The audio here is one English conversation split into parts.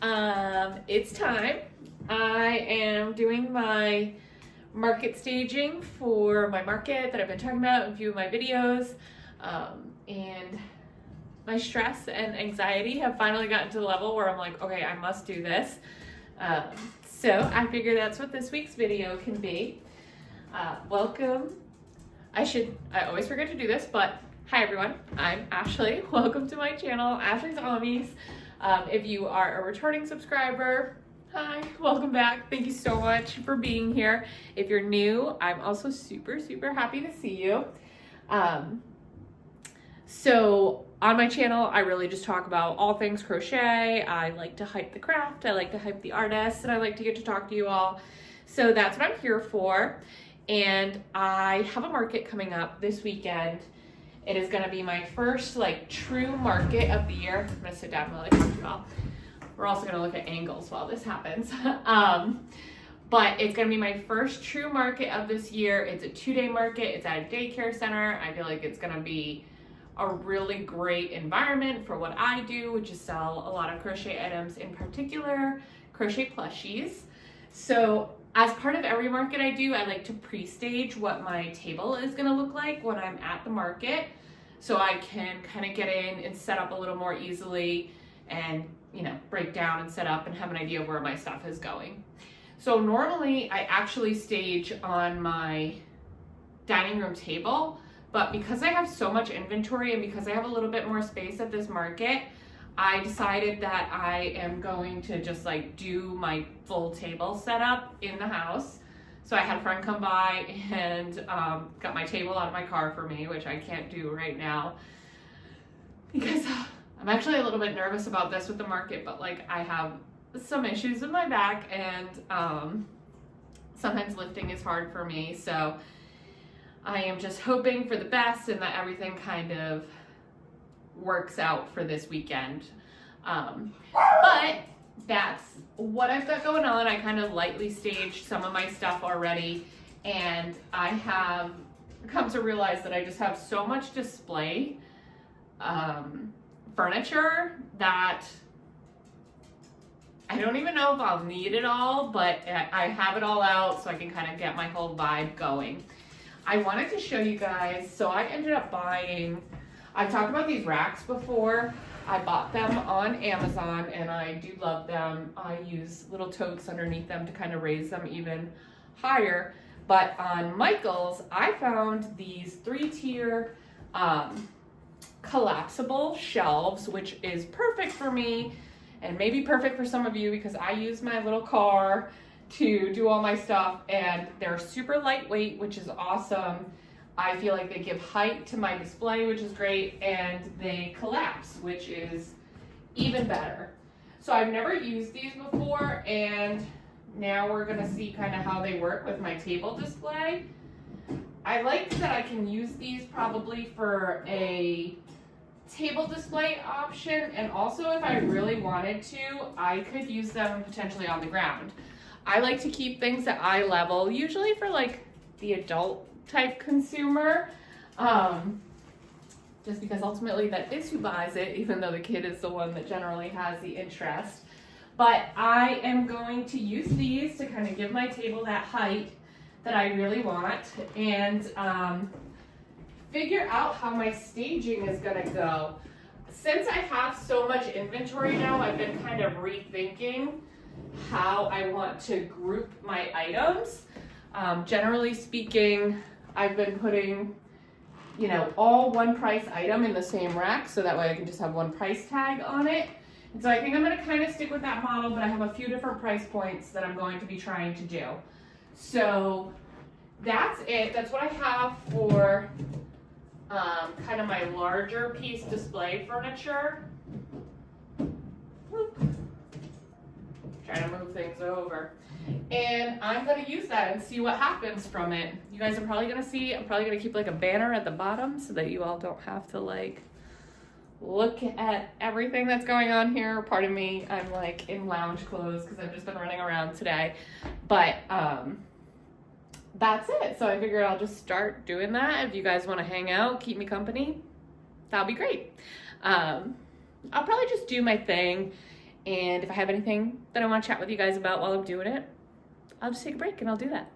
It's time. I am doing my market staging for my market that I've been talking about in a few of my videos. And my stress and anxiety have finally gotten to the level where I'm like, okay, I must do this. So I figure that's what this week's video can be. Welcome. I always forget to do this, but hi everyone, I'm Ashley. Welcome to my channel, Ashley's Ommies. If you are a returning subscriber, hi, welcome back. Thank you so much for being here. If you're new, I'm also super happy to see you. So on my channel, I really just talk about all things crochet. I like to hype the craft, I like to hype the artists, and I like to get to talk to you all. So that's what I'm here for. And I have a market coming up this weekend. It is gonna be my first true market of the year. I'm gonna sit down while I talk to you all. We're also gonna look at angles while this happens. But it's gonna be my first true market of this year. It's a 2-day market, it's at a daycare center. I feel like it's gonna be a really great environment for what I do, which is sell a lot of crochet items, in particular, crochet plushies. So as part of every market I do, I like to pre-stage what my table is gonna look like when I'm at the market, so I can kind of get in and set up a little more easily and, break down and set up and have an idea of where my stuff is going. So normally I actually stage on my dining room table, but because I have so much inventory and because I have a little bit more space at this market, I decided that I am going to just do my full table setup in the house. So I had a friend come by and got my table out of my car for me, which I can't do right now because I'm actually a little bit nervous about this with the market, but I have some issues with my back and sometimes lifting is hard for me. So I am just hoping for the best and that everything kind of works out for this weekend. But that's what I've got going on. I kind of lightly staged some of my stuff already, and I have come to realize that I just have so much display furniture that I don't even know if I'll need it all, but I have it all out so I can kind of get my whole vibe going. I wanted to show you guys, so I ended up buying, I've talked about these racks before. I bought them on Amazon and I do love them. I use little totes underneath them to kind of raise them even higher. But on Michael's, I found these 3-tier collapsible shelves, which is perfect for me and maybe perfect for some of you because I use my little car to do all my stuff, and they're super lightweight, which is awesome. I feel like they give height to my display, which is great, and they collapse, which is even better. So I've never used these before, and now we're gonna see kind of how they work with my table display. I like that I can use these probably for a table display option, and also if I really wanted to, I could use them potentially on the ground. I like to keep things at eye level, usually for the adult type consumer, just because ultimately that is who buys it, even though the kid is the one that generally has the interest. But I am going to use these to kind of give my table that height that I really want, and figure out how my staging is gonna go. Since I have so much inventory now, I've been kind of rethinking how I want to group my items. Generally speaking, I've been putting, all one price item in the same rack, so that way I can just have one price tag on it. And so I think I'm gonna kind of stick with that model, but I have a few different price points that I'm going to be trying to do. So that's it. That's what I have for kind of my larger piece display furniture. Whoop. Trying to move things over. And I'm going to use that and see what happens from it. You guys are probably going to see, I'm probably going to keep a banner at the bottom so that you all don't have to look at everything that's going on here. Pardon me, I'm in lounge clothes because I've just been running around today. But that's it. So I figured I'll just start doing that. If you guys want to hang out, keep me company, that'll be great. I'll probably just do my thing And if I have anything that I want to chat with you guys about while I'm doing it, I'll just take a break and I'll do that.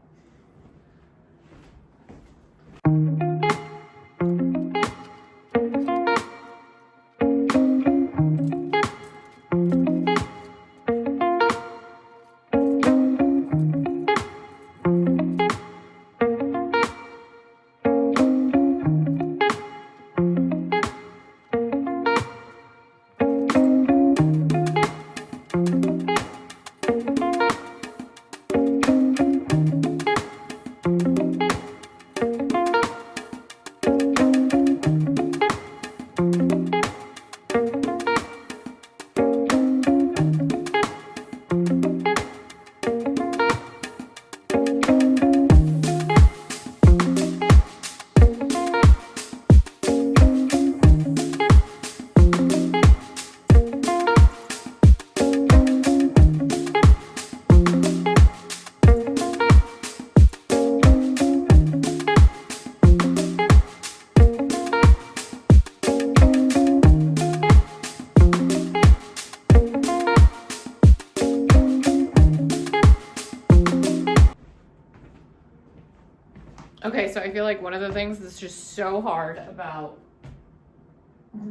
Okay, so I feel like one of the things that's just so hard about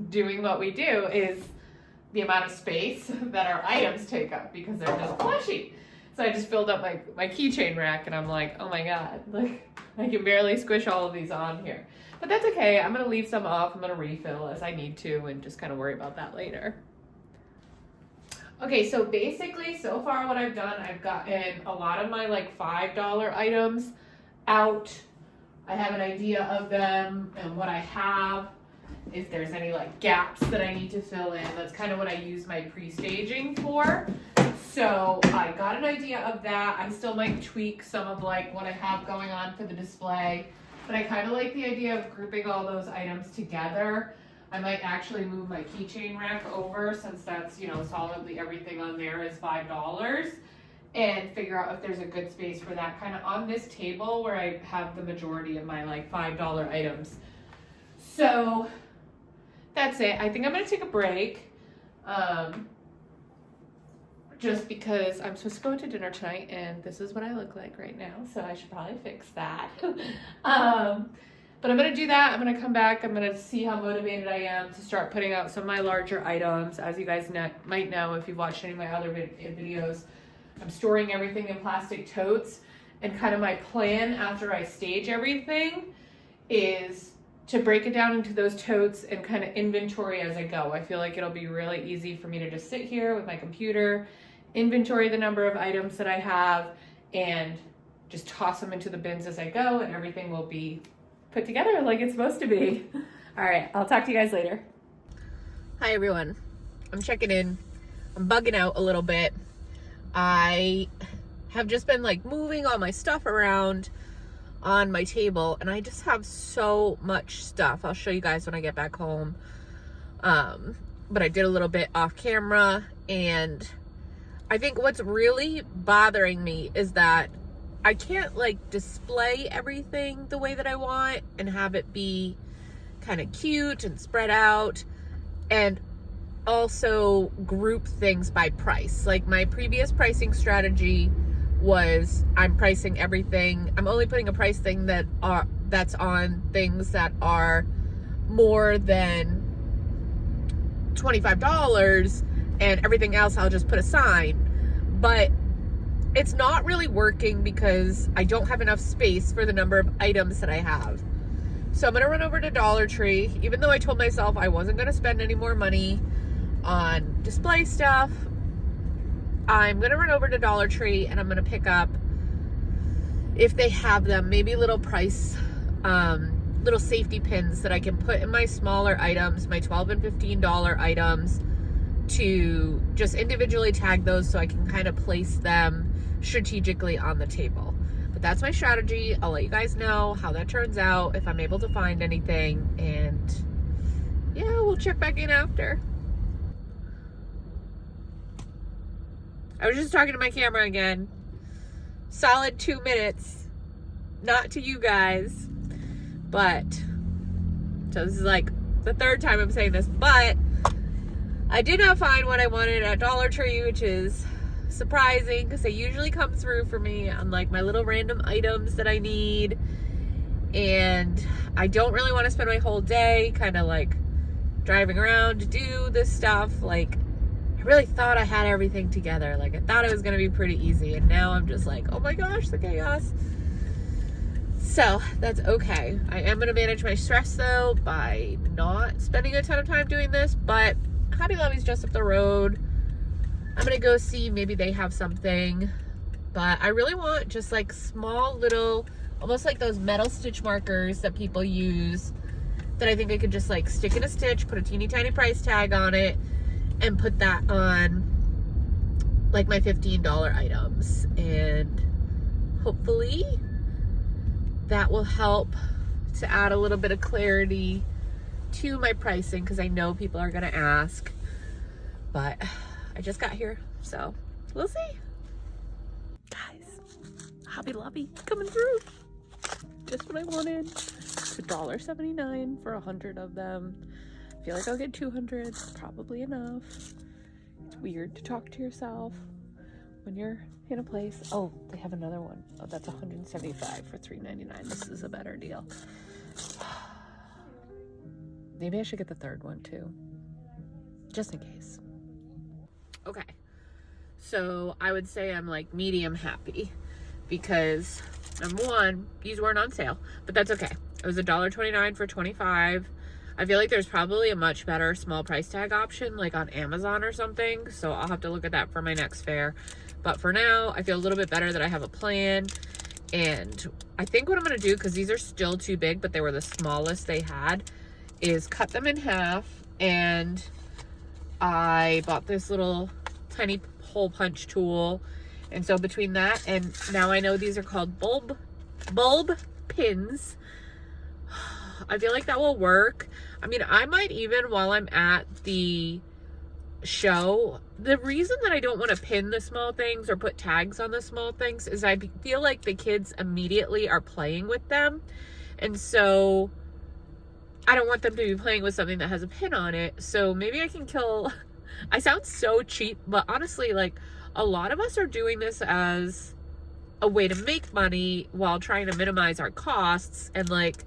doing what we do is the amount of space that our items take up because they're just plushy. So I just filled up my keychain rack and I'm like, oh my God, like I can barely squish all of these on here. But that's okay. I'm going to leave some off. I'm going to refill as I need to and just kind of worry about that later. Okay, so basically so far what I've done, I've gotten a lot of my like $5 items out. I have an idea of them and what I have, if there's any like gaps that I need to fill in. That's kind of what I use my pre-staging for. So I got an idea of that. I still might tweak some of like what I have going on for the display, but I kind of like the idea of grouping all those items together. I might actually move my keychain rack over since that's, you know, solidly everything on there is $5. And figure out if there's a good space for that kind of on this table where I have the majority of my like $5 items. So that's it. I think I'm going to take a break. Just because I'm supposed to go to dinner tonight and this is what I look like right now. So I should probably fix that. But I'm going to do that. I'm going to come back. I'm going to see how motivated I am to start putting out some of my larger items. As you guys might know if you've watched any of my other videos, I'm storing everything in plastic totes, and kind of my plan after I stage everything is to break it down into those totes and kind of inventory as I go. I feel like it'll be really easy for me to just sit here with my computer, inventory the number of items that I have, and just toss them into the bins as I go, and everything will be put together like it's supposed to be. All right, I'll talk to you guys later. Hi everyone, I'm checking in. I'm bugging out a little bit. I have just been like moving all my stuff around on my table, and I just have so much stuff. I'll show you guys when I get back home. But I did a little bit off camera, and I think what's really bothering me is that I can't like display everything the way that I want and have it be kind of cute and spread out, and also group things by price. Like my previous pricing strategy was I'm pricing everything. I'm only putting a price thing that's on things that are more than $25, and everything else I'll just put a sign. But it's not really working because I don't have enough space for the number of items that I have. So I'm gonna run over to Dollar Tree, even though I told myself I wasn't gonna spend any more money on display stuff. I'm gonna run over to Dollar Tree and I'm gonna pick up, if they have them, maybe little price, little safety pins that I can put in my smaller items, my $12 and $15 items, to just individually tag those so I can kind of place them strategically on the table. But that's my strategy. I'll let you guys know how that turns out, if I'm able to find anything, and yeah, we'll check back in after. I was just talking to my camera again. Solid 2 minutes. Not to you guys. But, so this is like the third time I'm saying this, but I did not find what I wanted at Dollar Tree, which is surprising because they usually come through for me on like my little random items that I need. And I don't really want to spend my whole day kind of like driving around to do this stuff. Like, I really thought I had everything together. Like, I thought it was going to be pretty easy. And now I'm just like, oh my gosh, the chaos. So that's okay. I am going to manage my stress though by not spending a ton of time doing this. But Hobby Lobby's just up the road. I'm going to go see, maybe they have something. But I really want just like small little, almost like those metal stitch markers that people use, that I think I could just like stick in a stitch, put a teeny tiny price tag on it, and put that on like my $15 items. And hopefully that will help to add a little bit of clarity to my pricing, because I know people are going to ask. But I just got here, so we'll see. Guys, Hobby Lobby coming through. Just what I wanted. It's $1.79 for 100 of them. I feel like I'll get 200, probably enough. It's weird to talk to yourself when you're in a place. Oh, they have another one. Oh, that's 175 for $3.99. This is a better deal. Maybe I should get the third one too, just in case. Okay, so I would say I'm like medium happy because number one, these weren't on sale, but that's okay. It was $1.29 for 25. I feel like there's probably a much better small price tag option like on Amazon or something, so I'll have to look at that for my next fair. But for now, I feel a little bit better that I have a plan. And I think what I'm going to do, because these are still too big, but they were the smallest they had, is cut them in half. And I bought this little tiny hole punch tool. And so between that, and now I know these are called bulb pins, I feel like that will work. I mean, I might even, while I'm at the show, the reason that I don't want to pin the small things or put tags on the small things is I feel like the kids immediately are playing with them. And so I don't want them to be playing with something that has a pin on it. So maybe I can kill, I sound so cheap, but honestly, like, a lot of us are doing this as a way to make money while trying to minimize our costs. And like,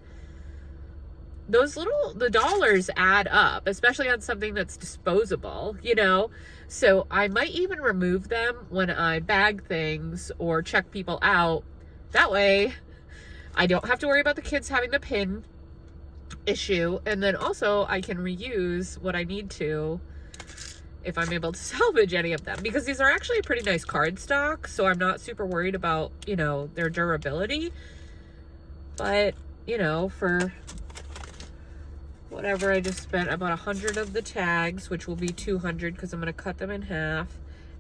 the dollars add up, especially on something that's disposable, you know? So I might even remove them when I bag things or check people out. That way I don't have to worry about the kids having the pin issue. And then also I can reuse what I need to if I'm able to salvage any of them, because these are actually pretty nice card stock. So I'm not super worried about, you know, their durability, but you know, for whatever, I just spent about 100 of the tags, which will be 200 because I'm going to cut them in half,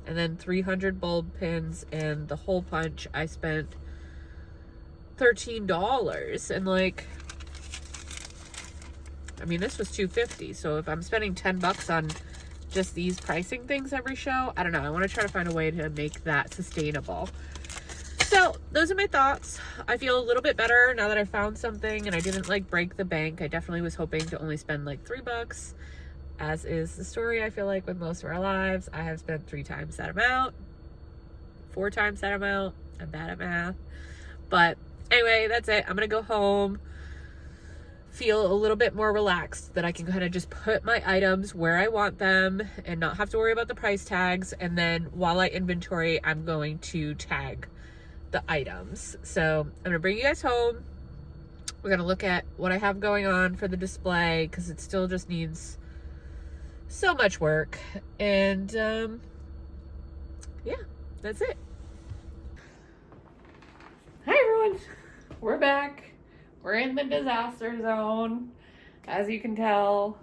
and then 300 bulb pins, and the hole punch I spent $13. And like, I mean, this was $2.50, so if I'm spending $10 on just these pricing things every show, I don't know, I want to try to find a way to make that sustainable. So those are my thoughts. I feel a little bit better now that I found something and I didn't like break the bank. I definitely was hoping to only spend like $3, as is the story. I feel like with most of our lives, I have spent 3 times that amount, 4 times that amount. I'm bad at math, but anyway, that's it. I'm gonna go home, feel a little bit more relaxed that I can kind of just put my items where I want them and not have to worry about the price tags. And then while I inventory, I'm going to tag the items. So I'm gonna bring you guys home. We're gonna look at what I have going on for the display, because it still just needs so much work. And yeah, that's it. Hi everyone, we're back. We're in the disaster zone. As you can tell,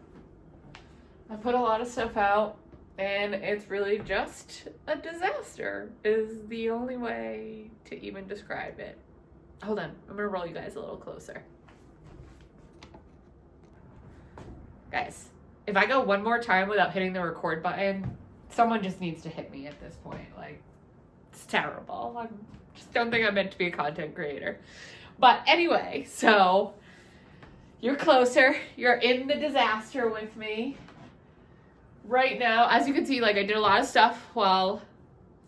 I put a lot of stuff out and it's really just a disaster is the only way to even describe it. Hold on, I'm gonna roll you guys a little closer. Guys, if I go one more time without hitting the record button, someone just needs to hit me at this point. Like, it's terrible. I just don't think I'm meant to be a content creator. But anyway, so you're closer. You're in the disaster with me. right now, as you can see, like I did a lot of stuff while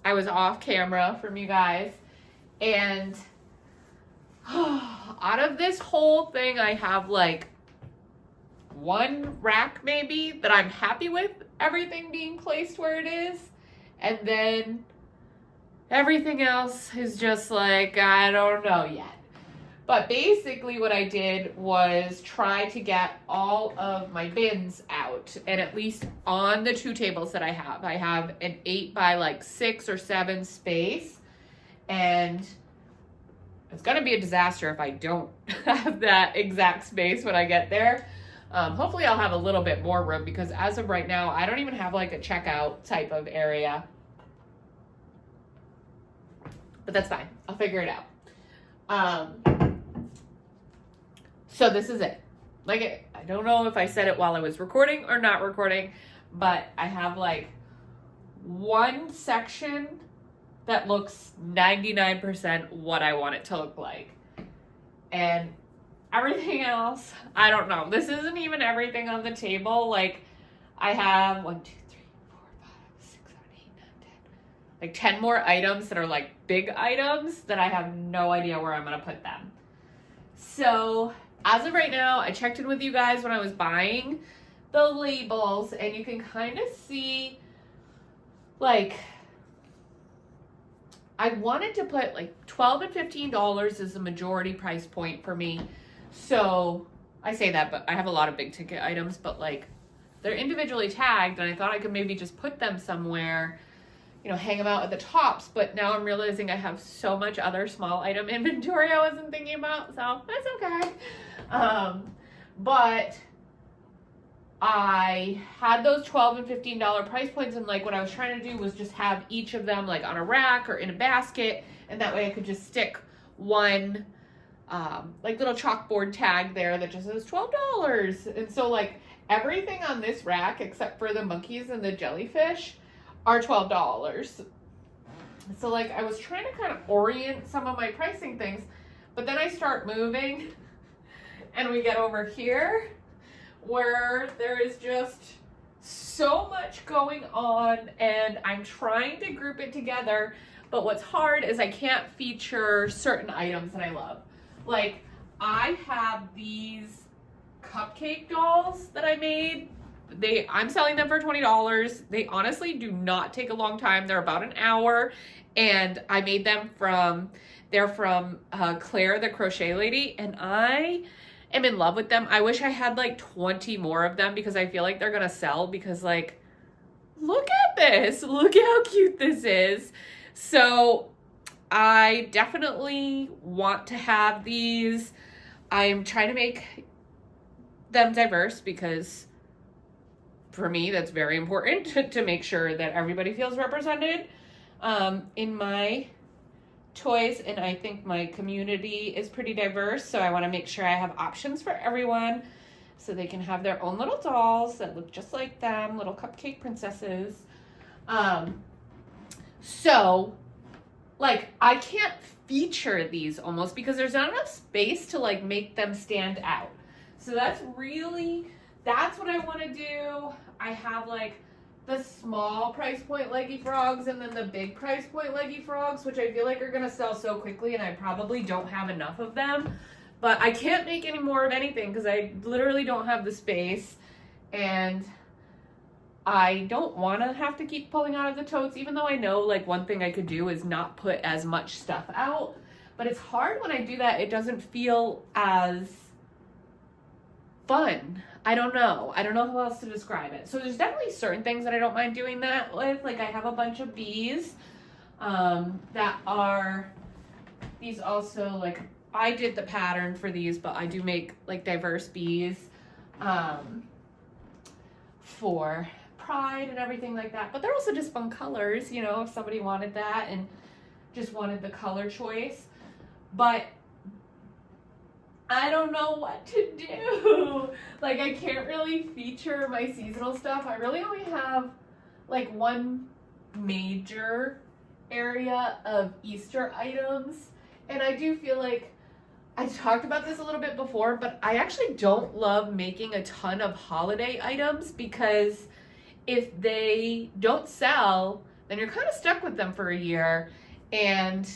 I was off camera from you guys. And out of this whole thing, I have like one rack maybe that I'm happy with everything being placed where it is. And then everything else is just like, I don't know yet. But basically what I did was try to get all of my bins out, and at least on the 2 tables that I have an 8 by like 6 or 7 space, and it's gonna be a disaster if I don't have that exact space when I get there. Hopefully I'll have a little bit more room, because as of right now, I don't even have like a checkout type of area. But that's fine, I'll figure it out. So this is it. Like, I don't know if I said it while I was recording or not recording, but I have like one section that looks 99% what I want it to look like. And everything else, I don't know. This isn't even everything on the table. Like, I have 1, 2, 3, 4, 5, 6, 7, 8, 9, 10. Like 10 more items that are like big items that I have no idea where I'm gonna put them. So as of right now, I checked in with you guys when I was buying the labels, and you can kind of see, like, I wanted to put like $12 and $15 as the majority price point for me. So I say that, but I have a lot of big ticket items, but like they're individually tagged, and I thought I could maybe just put them somewhere, you know, hang them out at the tops. But now I'm realizing I have so much other small item inventory I wasn't thinking about, so that's okay. But I had those $12 and $15 price points, and like what I was trying to do was just have each of them like on a rack or in a basket, and that way I could just stick one like little chalkboard tag there that just says $12. And so like everything on this rack except for the monkeys and the jellyfish are $12. So like I was trying to kind of orient some of my pricing things, but then I start moving and we get over here where there is just so much going on, and I'm trying to group it together, but what's hard is I can't feature certain items that I love. Like, I have these cupcake dolls that I made. I'm selling them for $20. They honestly do not take a long time. They're about an hour, and I made them they're from Claire the Crochet Lady, and I am in love with them. I wish I had like 20 more of them, because I feel like they're gonna sell, because like, look at this, look at how cute this is. So I definitely want to have these. I'm trying to make them diverse, because for me that's very important to make sure that everybody feels represented in my toys, and I think my community is pretty diverse, so I want to make sure I have options for everyone so they can have their own little dolls that look just like them, little cupcake princesses. So like I can't feature these almost because there's not enough space to like make them stand out. So that's what I want to do. I have like the small price point leggy frogs and then the big price point leggy frogs, which I feel like are gonna sell so quickly, and I probably don't have enough of them. But I can't make any more of anything because I literally don't have the space, and I don't want to have to keep pulling out of the totes, even though I know like one thing I could do is not put as much stuff out. But it's hard when I do that. It doesn't feel as fun. I don't know how else to describe it. So there's definitely certain things that I don't mind doing that with. Like I have a bunch of bees that are, these also, like I did the pattern for these, but I do make like diverse bees for Pride and everything like that. But they're also just fun colors, you know, if somebody wanted that and just wanted the color choice. But I don't know what to do. Like I can't really feature my seasonal stuff. I really only have like one major area of Easter items. And I do feel like I talked about this a little bit before, but I actually don't love making a ton of holiday items because if they don't sell, then you're kind of stuck with them for a year, and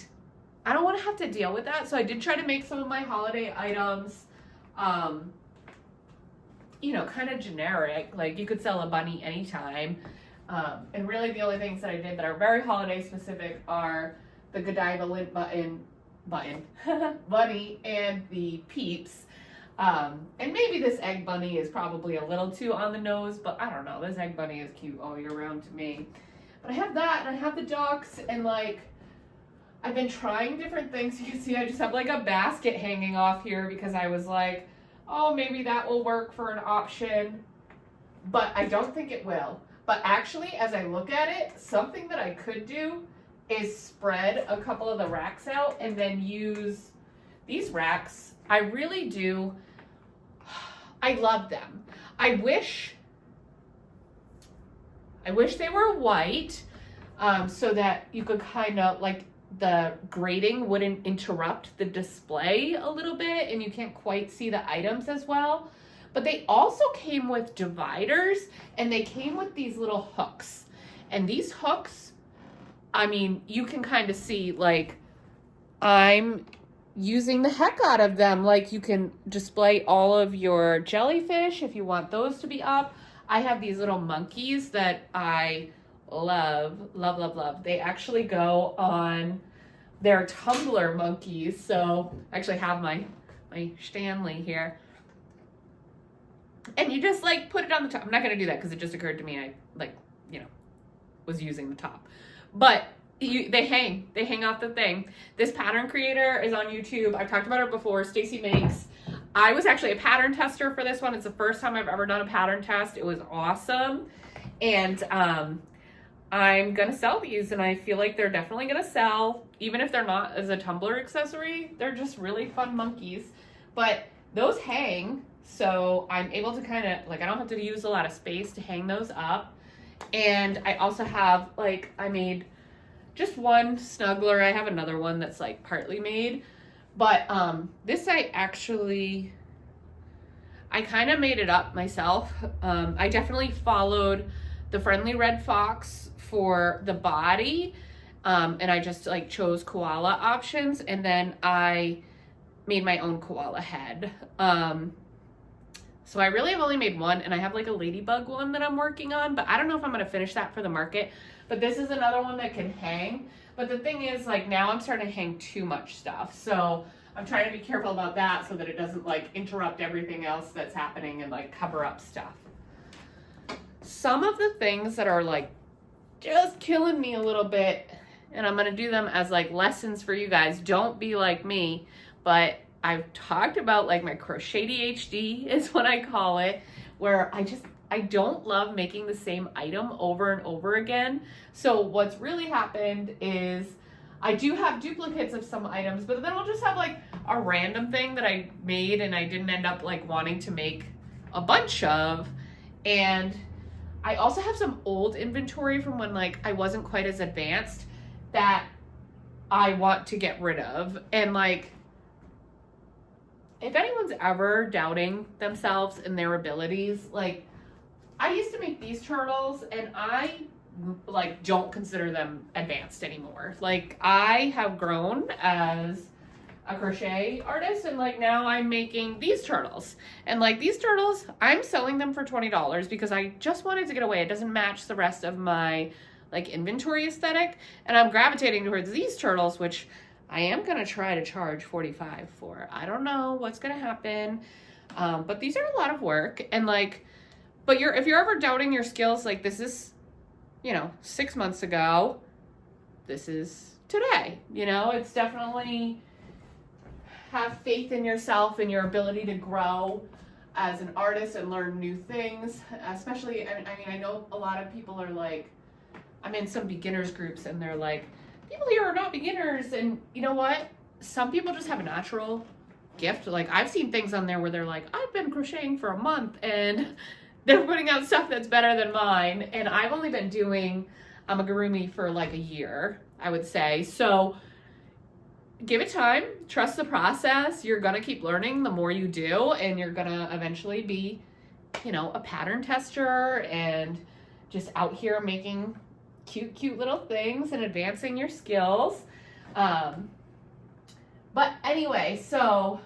I don't want to have to deal with that. So I did try to make some of my holiday items, you know, kind of generic. Like you could sell a bunny anytime. And really the only things that I did that are very holiday specific are the Godiva lint bunny and the Peeps. And maybe this egg bunny is probably a little too on the nose, but I don't know. This egg bunny is cute all year round to me. But I have that, and I have the ducks, and like, I've been trying different things. You can see I just have like a basket hanging off here because I was like, oh, maybe that will work for an option, but I don't think it will. But actually, as I look at it, something that I could do is spread a couple of the racks out and then use these racks. I really do. I love them. I wish they were white, so that you could kind of like the grading wouldn't interrupt the display a little bit and you can't quite see the items as well. But they also came with dividers, and they came with these little hooks. And these hooks, I mean, you can kind of see, like, I'm using the heck out of them. Like, you can display all of your jellyfish if you want those to be up. I have these little monkeys that I love, love, love, love. They actually go on their tumbler monkeys. So I actually have my Stanley here. And you just like put it on the top. I'm not going to do that because it just occurred to me I like, you know, was using the top. But they hang off the thing. This pattern creator is on YouTube. I've talked about her before, Stacy Makes. I was actually a pattern tester for this one. It's the first time I've ever done a pattern test. It was awesome. And I'm going to sell these, and I feel like they're definitely going to sell. Even if they're not as a tumbler accessory, they're just really fun monkeys. But those hang. So I'm able to kind of, like, I don't have to use a lot of space to hang those up. And I also have, like, I made just one snuggler. I have another one that's, like, partly made. But this I kind of made it up myself. I definitely followed the Friendly Red Fox for the body. And I just, like, chose koala options. And then I made my own koala head. So I really have only made one, and I have like a ladybug one that I'm working on, but I don't know if I'm going to finish that for the market. But this is another one that can hang. But the thing is, like, now I'm starting to hang too much stuff. So I'm trying to be careful about that so that it doesn't like interrupt everything else that's happening and like cover up stuff. Some of the things that are like just killing me a little bit, and I'm going to do them as like lessons for you guys. Don't be like me, but I've talked about like my crochet ADHD is what I call it, where I don't love making the same item over and over again. So what's really happened is I do have duplicates of some items, but then I'll just have like a random thing that I made and I didn't end up like wanting to make a bunch of. And I also have some old inventory from when like I wasn't quite as advanced that I want to get rid of. And like, if anyone's ever doubting themselves and their abilities, like I used to make these turtles and I like don't consider them advanced anymore. Like I have grown as a crochet artist, and like now I'm making these turtles, and like these turtles I'm selling them for $20 because I just wanted to get away. It doesn't match the rest of my like inventory aesthetic, and I'm gravitating towards these turtles, which I am gonna try to charge $45 for. I don't know what's gonna happen, but these are a lot of work. And like, but if you're ever doubting your skills, like this is, you know, 6 months ago, this is today. You know, it's definitely have faith in yourself and your ability to grow as an artist and learn new things. Especially, I mean, I know a lot of people are like, I'm in some beginners groups and they're like, people here are not beginners. And you know what? Some people just have a natural gift. Like I've seen things on there where they're like, I've been crocheting for a month and they're putting out stuff that's better than mine. And I've only been doing amigurumi for like a year, I would say. So give it time, trust the process. You're gonna keep learning the more you do, and you're gonna eventually be, you know, a pattern tester and just out here making cute little things and advancing your skills. But anyway, so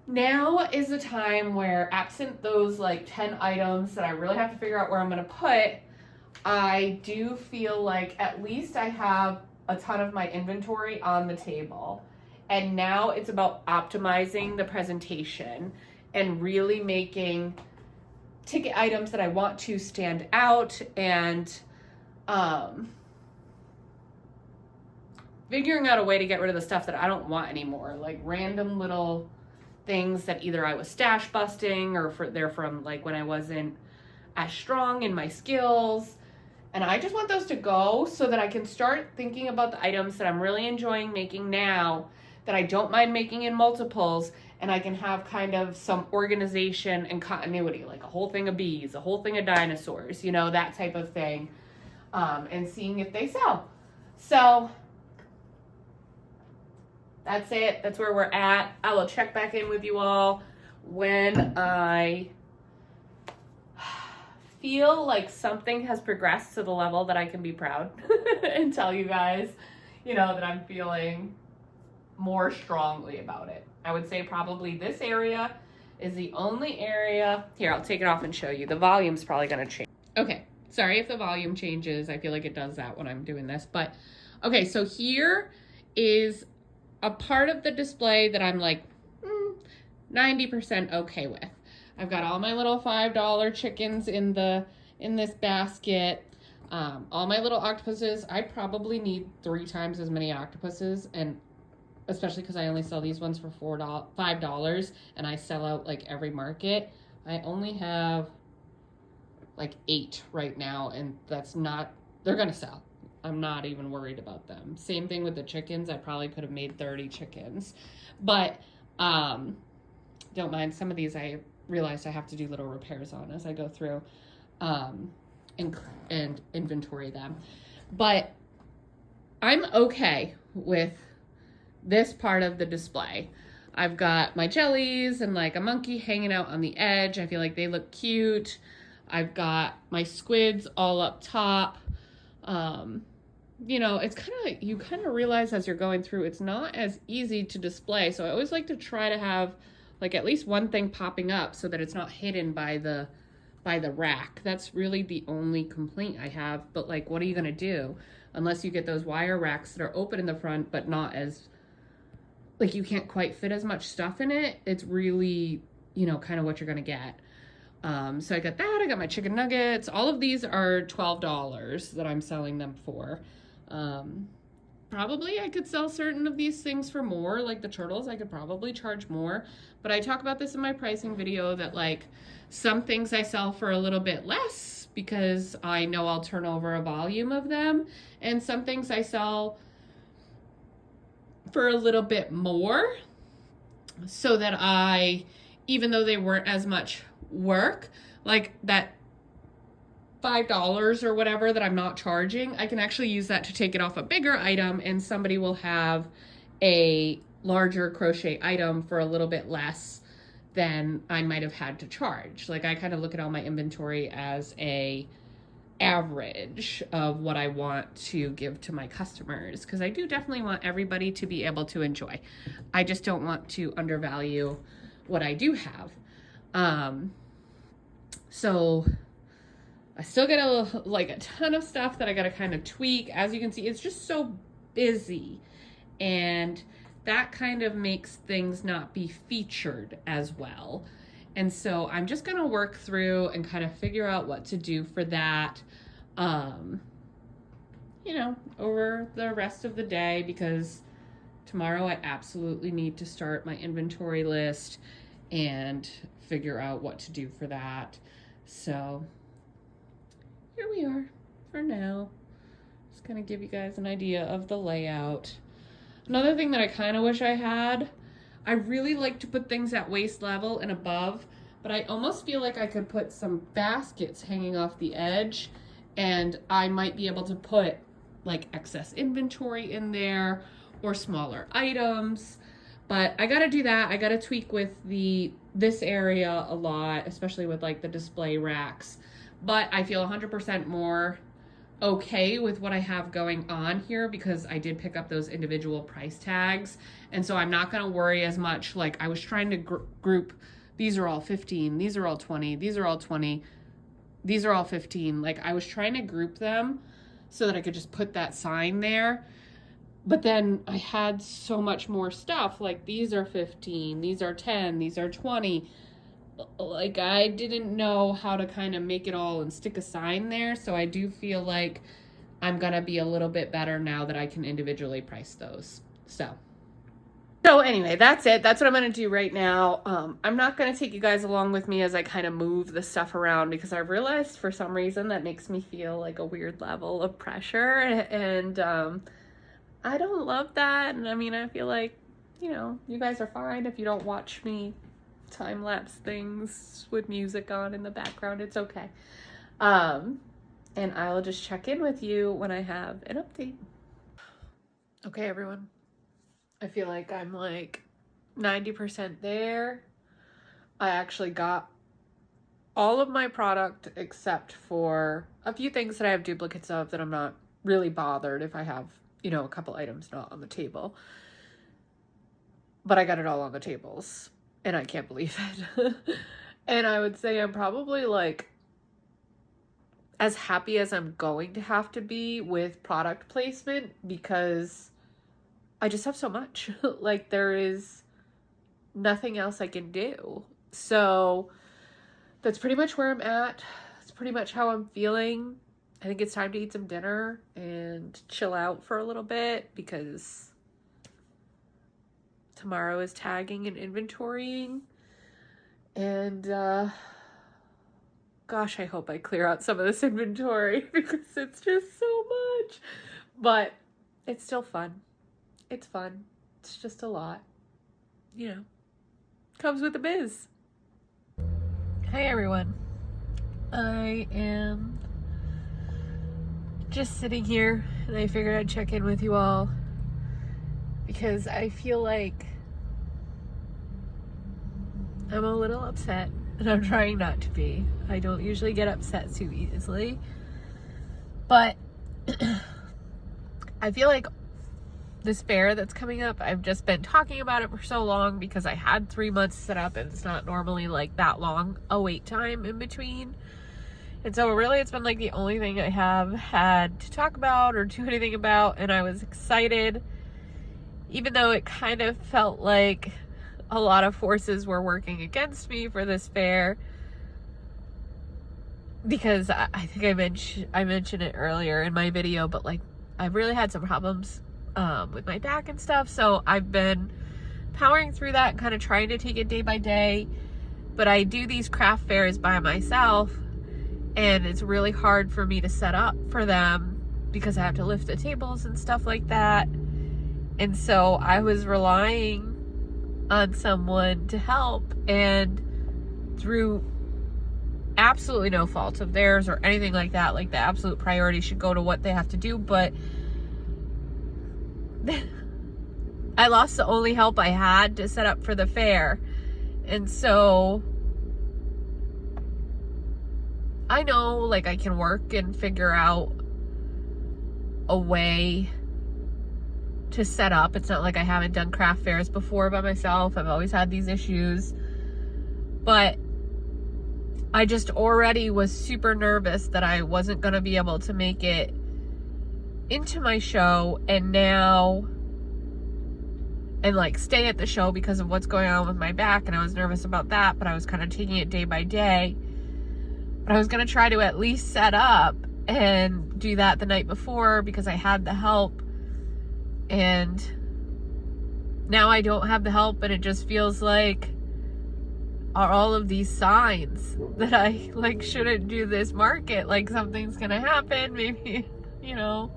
now is the time where, absent those like 10 items that I really have to figure out where I'm going to put, I do feel like at least I have a ton of my inventory on the table. And now it's about optimizing the presentation and really making ticket items that I want to stand out, and figuring out a way to get rid of the stuff that I don't want anymore, like random little things that either I was stash busting or they're from like when I wasn't as strong in my skills. And I just want those to go so that I can start thinking about the items that I'm really enjoying making now, that I don't mind making in multiples, and I can have kind of some organization and continuity, like a whole thing of bees, a whole thing of dinosaurs, you know, that type of thing, and seeing if they sell. So that's it. That's where we're at. I will check back in with you all when I feel like something has progressed to the level that I can be proud and tell you guys, you know, that I'm feeling more strongly about it. I would say probably this area is the only area. Here, I'll take it off and show you. The volume's probably going to change. Okay, sorry if the volume changes. I feel like it does that when I'm doing this. But, okay, so here is a part of the display that I'm like 90% okay with. I've got all my little $5 chickens in this basket. All my little octopuses. I probably need 3 times as many octopuses, and especially because I only sell these ones for $5 and I sell out like every market. I only have like 8 right now, and that's not, they're gonna sell. I'm not even worried about them. Same thing with the chickens. I probably could have made 30 chickens, but don't mind. Some of these I realized I have to do little repairs on as I go through and inventory them. But I'm okay with this part of the display. I've got my jellies and like a monkey hanging out on the edge. I feel like they look cute. I've got my squids all up top. You know, it's you kind of realize as you're going through, it's not as easy to display. So I always like to try to have like at least one thing popping up so that it's not hidden by the rack. That's really the only complaint I have. But like, what are you gonna do? Unless you get those wire racks that are open in the front, but not as, like, you can't quite fit as much stuff in it. It's really, you know, kind of what you're gonna get. So I got that, I got my chicken nuggets. All of these are $12 that I'm selling them for. Probably I could sell certain of these things for more, like the turtles, I could probably charge more, but I talk about this in my pricing video that like some things I sell for a little bit less because I know I'll turn over a volume of them, and some things I sell for a little bit more so that I, even though they weren't as much work, like that $5 or whatever that I'm not charging, I can actually use that to take it off a bigger item, and somebody will have a larger crochet item for a little bit less than I might have had to charge. Like, I kind of look at all my inventory as a average of what I want to give to my customers, because I do definitely want everybody to be able to enjoy. I just don't want to undervalue what I do have. So I still get a ton of stuff that I got to kind of tweak. As you can see, it's just so busy, and that kind of makes things not be featured as well. And so I'm just going to work through and kind of figure out what to do for that, you know, over the rest of the day, because tomorrow I absolutely need to start my inventory list and figure out what to do for that. So here we are for now. Just kind of give you guys an idea of the layout. Another thing that I kind of wish I had, I really like to put things at waist level and above, but I almost feel like I could put some baskets hanging off the edge, and I might be able to put like excess inventory in there or smaller items. But I gotta do that. I gotta tweak with this area a lot, especially with like the display racks. but I feel 100% more okay with what I have going on here because I did pick up those individual price tags. And so I'm not going to worry as much. Like I was trying to group, these are all 15, these are all 20, these are all 20, these are all 15. Like I was trying to group them so that I could just put that sign there. But then I had so much more stuff. Like these are 15, these are 10, these are 20. Like I didn't know how to kind of make it all and stick a sign there. So I do feel like I'm going to be a little bit better now that I can individually price those. So anyway, that's it. That's what I'm going to do right now. I'm not going to take you guys along with me as I kind of move the stuff around because I realized for some reason that makes me feel like a weird level of pressure. And I don't love that. And I mean, I feel like, you know, you guys are fine if you don't watch me time-lapse things with music on in the background. It's okay. And I'll just check in with you when I have an update. Okay, everyone. I feel like I'm like 90% there. I actually got all of my product except for a few things that I have duplicates of that I'm not really bothered if I have, you know, a couple items not on the table. But I got it all on the tables. And I can't believe it. And I would say I'm probably like as happy as I'm going to have to be with product placement because I just have so much. Like there is nothing else I can do. So that's pretty much where I'm at. That's pretty much how I'm feeling. I think it's time to eat some dinner and chill out for a little bit because tomorrow is tagging and inventorying. And gosh, I hope I clear out some of this inventory because it's just so much. But it's still fun. It's fun. It's just a lot. You know, comes with the biz. Hey everyone. I am just sitting here and I figured I'd check in with you all because I feel like I'm a little upset and I'm trying not to be. I don't usually get upset too easily, but I feel like this fair that's coming up, I've just been talking about it for so long because I had 3 months set up and it's not normally like that long a wait time in between. And so really it's been like the only thing I have had to talk about or do anything about, and I was excited even though it kind of felt like a lot of forces were working against me for this fair because I think I mentioned it earlier in my video, but like I've really had some problems with my back and stuff, so I've been powering through that and kind of trying to take it day by day. But I do these craft fairs by myself and it's really hard for me to set up for them because I have to lift the tables and stuff like that. And so I was relying on someone to help, and through absolutely no fault of theirs or anything like that, like the absolute priority should go to what they have to do, but I lost the only help I had to set up for the fair. And so I know like I can work and figure out a way to set up. It's not like I haven't done craft fairs before by myself. I've always had these issues, but I just already was super nervous that I wasn't going to be able to make it into my show and like stay at the show because of what's going on with my back. And I was nervous about that, but I was kind of taking it day by day. But I was going to try to at least set up and do that the night before because I had the help. And now I don't have the help, and it just feels like are all of these signs that I like shouldn't do this market, like something's gonna happen, maybe, you know,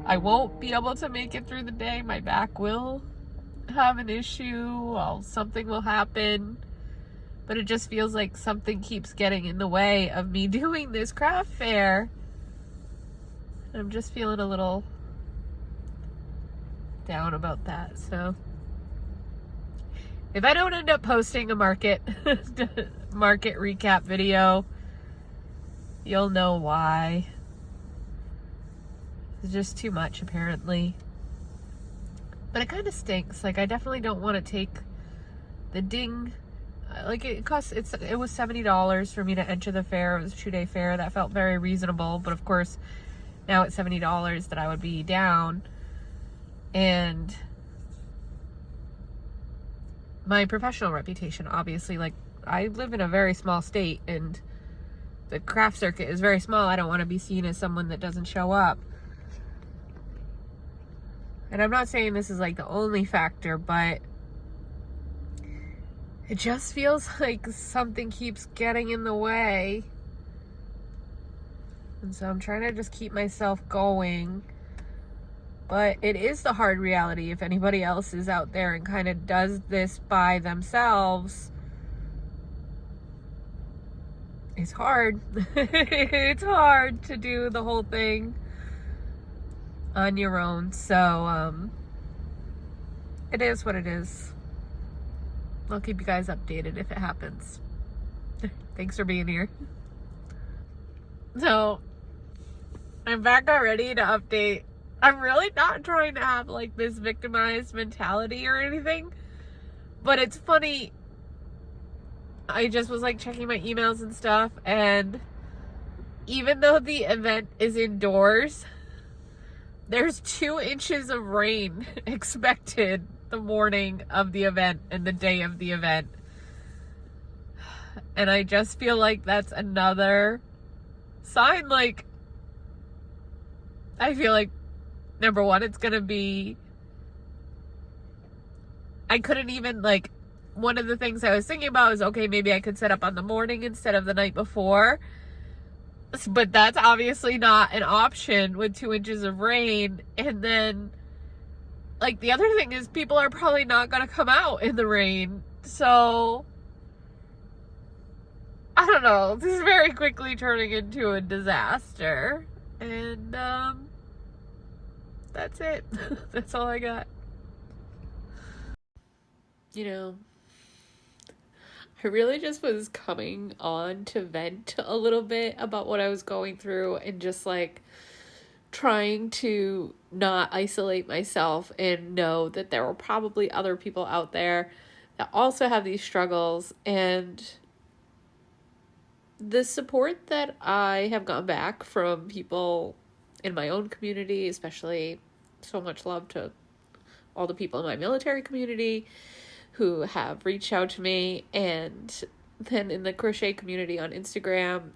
I won't be able to make it through the day, my back will have an issue, something will happen, but it just feels like something keeps getting in the way of me doing this craft fair. I'm just feeling a little down about that. So if I don't end up posting a market recap video, you'll know why. It's just too much, apparently. But it kind of stinks. Like, I definitely don't want to take the ding. Like, it was $70 for me to enter the fair. It was a 2-day fair. That felt very reasonable. But of course, now it's $70 that I would be down. And my professional reputation, obviously, like, I live in a very small state and the craft circuit is very small. I don't want to be seen as someone that doesn't show up. And I'm not saying this is like the only factor, but it just feels like something keeps getting in the way. And so I'm trying to just keep myself going. But it is the hard reality. If anybody else is out there and kind of does this by themselves, it's hard. It's hard to do the whole thing on your own. So it is what it is. I'll keep you guys updated if it happens. Thanks for being here. So I'm back already to update. I'm really not trying to have like this victimized mentality or anything, but it's funny. I just was like checking my emails and stuff, and even though the event is indoors, there's 2 inches of rain expected the morning of the event and the day of the event. And I just feel like that's another sign. Like, I feel like, number one, it's gonna be, I couldn't even, like, one of the things I was thinking about is, okay, maybe I could set up on the morning instead of the night before. But that's obviously not an option with 2 inches of rain. And then, like, the other thing is people are probably not going to come out in the rain. So, I don't know. This is very quickly turning into a disaster. And, that's it. That's all I got. You know, I really just was coming on to vent a little bit about what I was going through and just like trying to not isolate myself and know that there were probably other people out there that also have these struggles. And the support that I have gotten back from people in my own community, especially so much love to all the people in my military community who have reached out to me, and then in the crochet community on Instagram,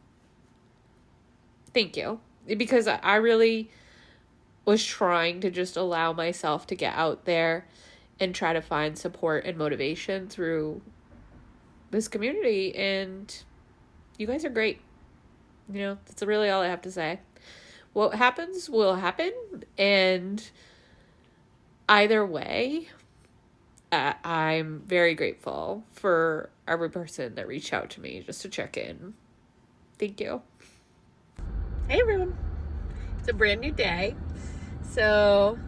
thank you. Because I really was trying to just allow myself to get out there and try to find support and motivation through this community, and you guys are great. You know, that's really all I have to say. What happens will happen, and either way, I'm very grateful for every person that reached out to me just to check in. Thank you. Hey everyone. It's a brand new day. So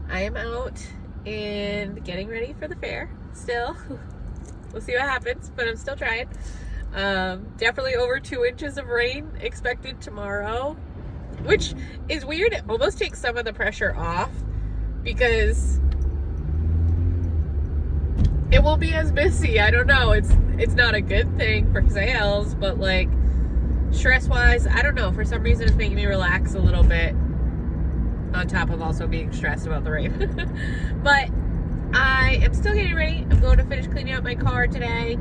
I am out and getting ready for the fair still. We'll see what happens, but I'm still trying. Definitely over 2 inches of rain expected tomorrow, which is weird. It almost takes some of the pressure off because it won't be as busy. I don't know. It's not a good thing for sales, but like stress-wise, I don't know. For some reason, it's making me relax a little bit on top of also being stressed about the rain. But I am still getting ready. I'm going to finish cleaning out my car today.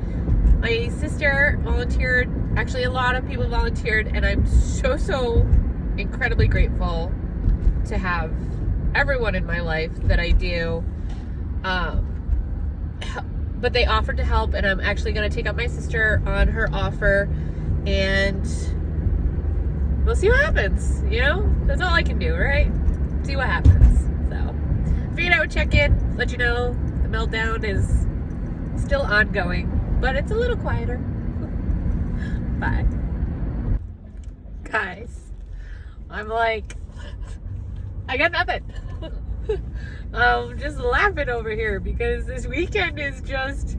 My sister volunteered. Actually, a lot of people volunteered, and I'm so incredibly grateful to have everyone in my life that I do. But they offered to help, and I'm actually going to take up my sister on her offer, and we'll see what happens. You know, that's all I can do, right? See what happens. So figured I would check in, let you know the meltdown is still ongoing, but it's a little quieter. Bye. Guys, I'm like, I got nothing. Just laughing over here because this weekend is just,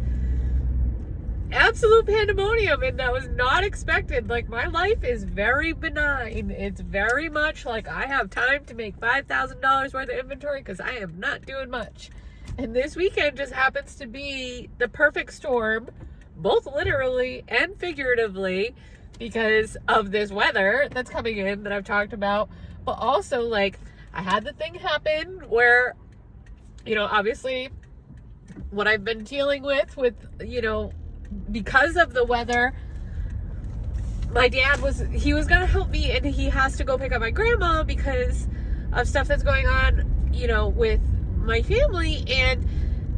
absolute pandemonium, and that was not expected. Like, my life is very benign. It's very much like I have time to make $5,000 worth of inventory because I am not doing much. And this weekend just happens to be the perfect storm, both literally and figuratively, because of this weather that's coming in that I've talked about. But also, like, I had the thing happen where, you know, obviously what I've been dealing with, you know, because of the weather, my dad was gonna help me, and he has to go pick up my grandma because of stuff that's going on, you know, with my family. And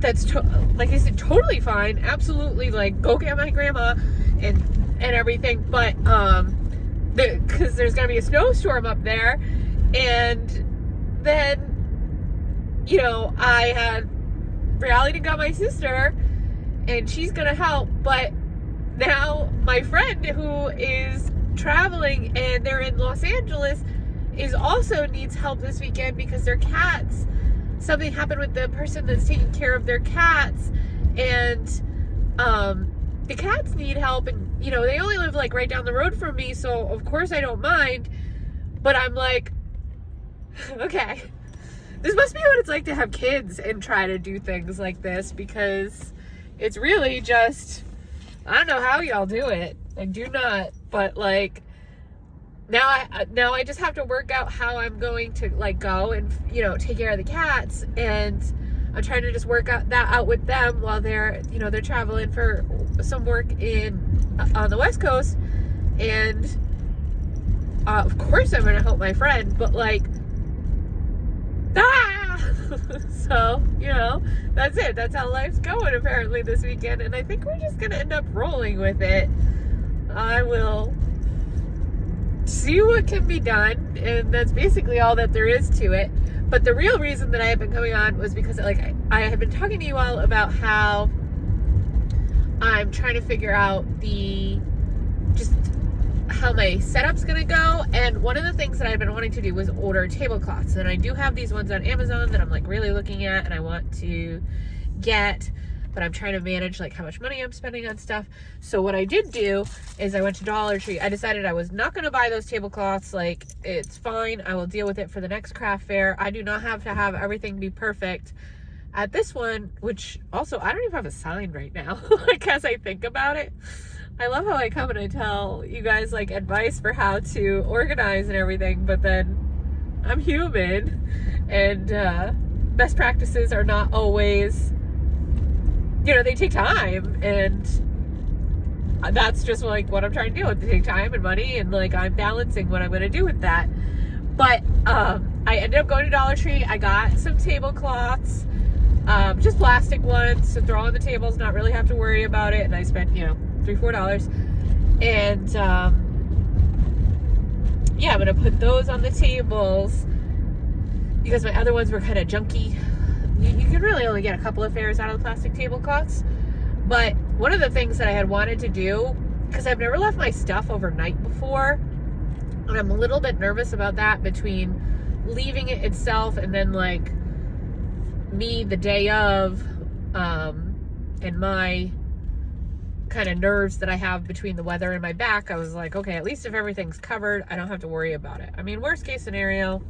that's like I said, totally fine, absolutely, like, go get my grandma and everything. But because there's gonna be a snowstorm up there, and then, you know, I had rallied and got my sister, and she's gonna help. But now my friend who is traveling, and they're in Los Angeles, is also needs help this weekend because their cats, something happened with the person that's taking care of their cats, and the cats need help. And, you know, they only live like right down the road from me, so of course I don't mind. But I'm like, okay, this must be what it's like to have kids and try to do things like this, because it's really just, I don't know how y'all do it. I do not. But, like, now I just have to work out how I'm going to, like, go and, you know, take care of the cats. And I'm trying to just work that out with them while they're, you know, they're traveling for some work on the West Coast. And of course I'm going to help my friend, but, like, so, you know, that's it. That's how life's going apparently this weekend, and I think we're just gonna end up rolling with it. I will see what can be done, and that's basically all that there is to it. But the real reason that I have been coming on was because, like, I have been talking to you all about how I'm trying to figure out just how my setup's gonna go. And one of the things that I've been wanting to do was order tablecloths, and I do have these ones on Amazon that I'm, like, really looking at and I want to get, but I'm trying to manage, like, how much money I'm spending on stuff. So what I did do is I went to Dollar Tree. I decided I was not going to buy those tablecloths. Like, it's fine, I will deal with it for the next craft fair. I do not have to have everything be perfect at this one, which also I don't even have a sign right now. Like, as I think about it, I love how I come and I tell you guys, like, advice for how to organize and everything, but then I'm human, and best practices are not always, you know, they take time, and that's just, like, what I'm trying to do. They take time and money, and, like, I'm balancing what I'm going to do with that. But I ended up going to Dollar Tree. I got some tablecloths, just plastic ones to throw on the tables, not really have to worry about it. And I spent, you know, $3-4, and yeah, I'm gonna put those on the tables because my other ones were kind of junky. You can really only get a couple of fairs out of the plastic tablecloths. But one of the things that I had wanted to do, because I've never left my stuff overnight before, and I'm a little bit nervous about that, between leaving it itself and then, like, me the day of, and my kind of nerves that I have between the weather and my back. I was like, okay, at least if everything's covered, I don't have to worry about it. I mean, worst case scenario,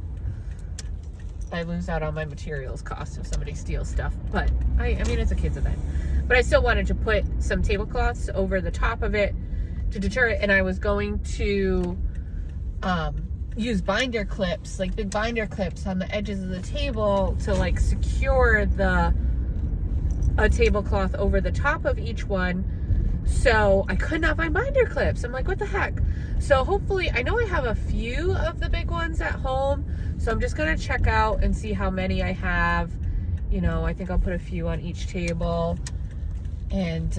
I lose out on my materials cost if somebody steals stuff. But I mean, it's a kids event. But I still wanted to put some tablecloths over the top of it to deter it. And I was going to use binder clips, like big binder clips on the edges of the table to, like, secure a tablecloth over the top of each one. So I could not find binder clips. I'm like, what the heck? So hopefully, I know I have a few of the big ones at home, so I'm just gonna check out and see how many I have. You know, I think I'll put a few on each table. And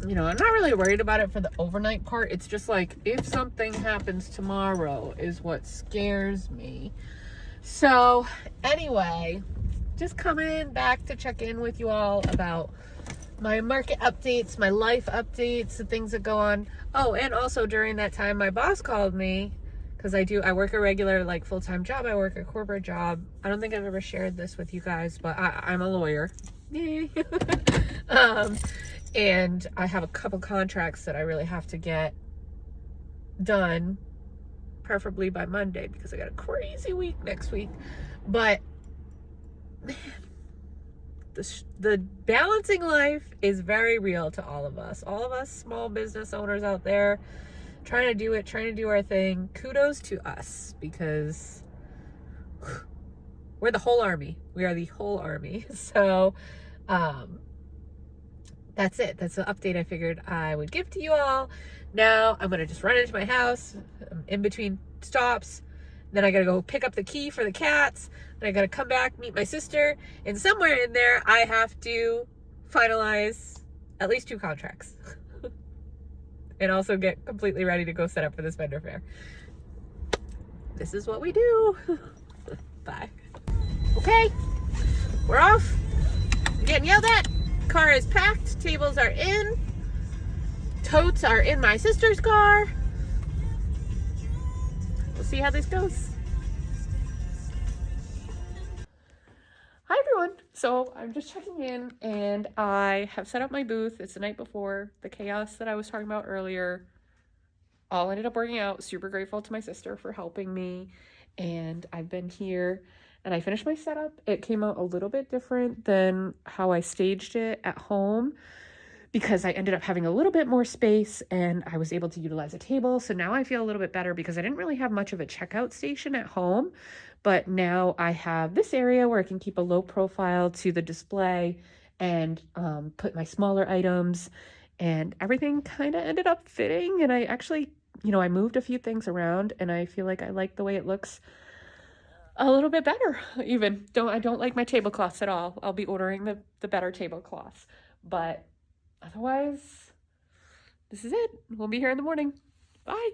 you know, I'm not really worried about it for the overnight part. It's just, like, if something happens tomorrow is what scares me. So anyway, just coming back to check in with you all about my market updates, my life updates, the things that go on. Oh, and also during that time, my boss called me, because I work a regular, like, full-time job. I work a corporate job. I don't think I've ever shared this with you guys, but I'm a lawyer. Yay. And I have a couple contracts that I really have to get done, preferably by Monday, because I got a crazy week next week. But man, the balancing life is very real to all of us small business owners out there trying to do our thing. Kudos to us, because we're the whole army. We are the whole army. So that's it. That's the update I figured I would give to you all. Now I'm gonna just run into my house. I'm in between stops. Then I gotta go pick up the key for the cats. Then I gotta come back, meet my sister. And somewhere in there, I have to finalize at least 2 contracts. And also get completely ready to go set up for this vendor fair. This is what we do. Bye. Okay, we're off. I'm getting yelled at. Car is packed, tables are in. Totes are in my sister's car. We'll see how this goes. Hi everyone. So I'm just checking in, and I have set up my booth. It's the night before. The chaos that I was talking about earlier all ended up working out. Super grateful to my sister for helping me. And I've been here and I finished my setup. It came out a little bit different than how I staged it at home, because I ended up having a little bit more space and I was able to utilize a table. So now I feel a little bit better, because I didn't really have much of a checkout station at home, but now I have this area where I can keep a low profile to the display and put my smaller items, and everything kind of ended up fitting. And I actually, I moved a few things around and I feel like I like the way it looks a little bit better. Even I don't like my tablecloths at all. I'll be ordering the better tablecloths, but otherwise, this is it. We'll be here in the morning. Bye.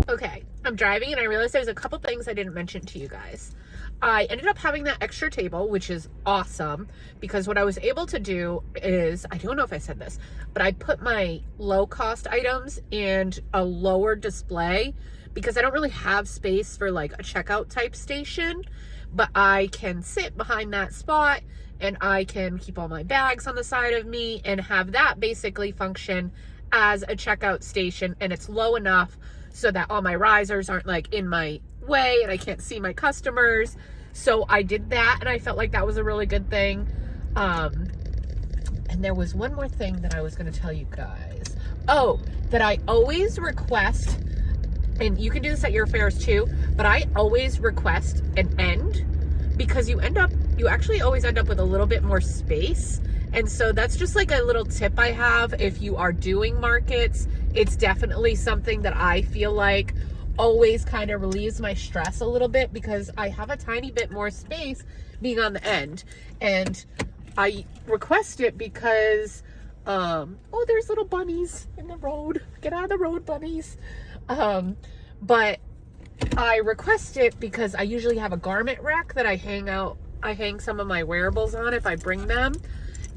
Okay, I'm driving and I realized there's a couple things I didn't mention to you guys. I ended up having that extra table, which is awesome, because what I was able to do is, I don't know if I said this, but I put my low cost items and a lower display, because I don't really have space for like a checkout type station, but I can sit behind that spot and I can keep all my bags on the side of me and have that basically function as a checkout station. And it's low enough so that all my risers aren't like in my way and I can't see my customers. So I did that and I felt like that was a really good thing. And there was one more thing that I was going to tell you guys. Oh, that I always request, and you can do this at your fairs too, but I always request an end, because you actually always end up with a little bit more space. And so that's just like a little tip I have. If you are doing markets, it's definitely something that I feel like always kind of relieves my stress a little bit, because I have a tiny bit more space being on the end. And I request it because, oh, there's little bunnies in the road. Get out of the road, bunnies. But I request it because I usually have a garment rack that I hang some of my wearables on if I bring them.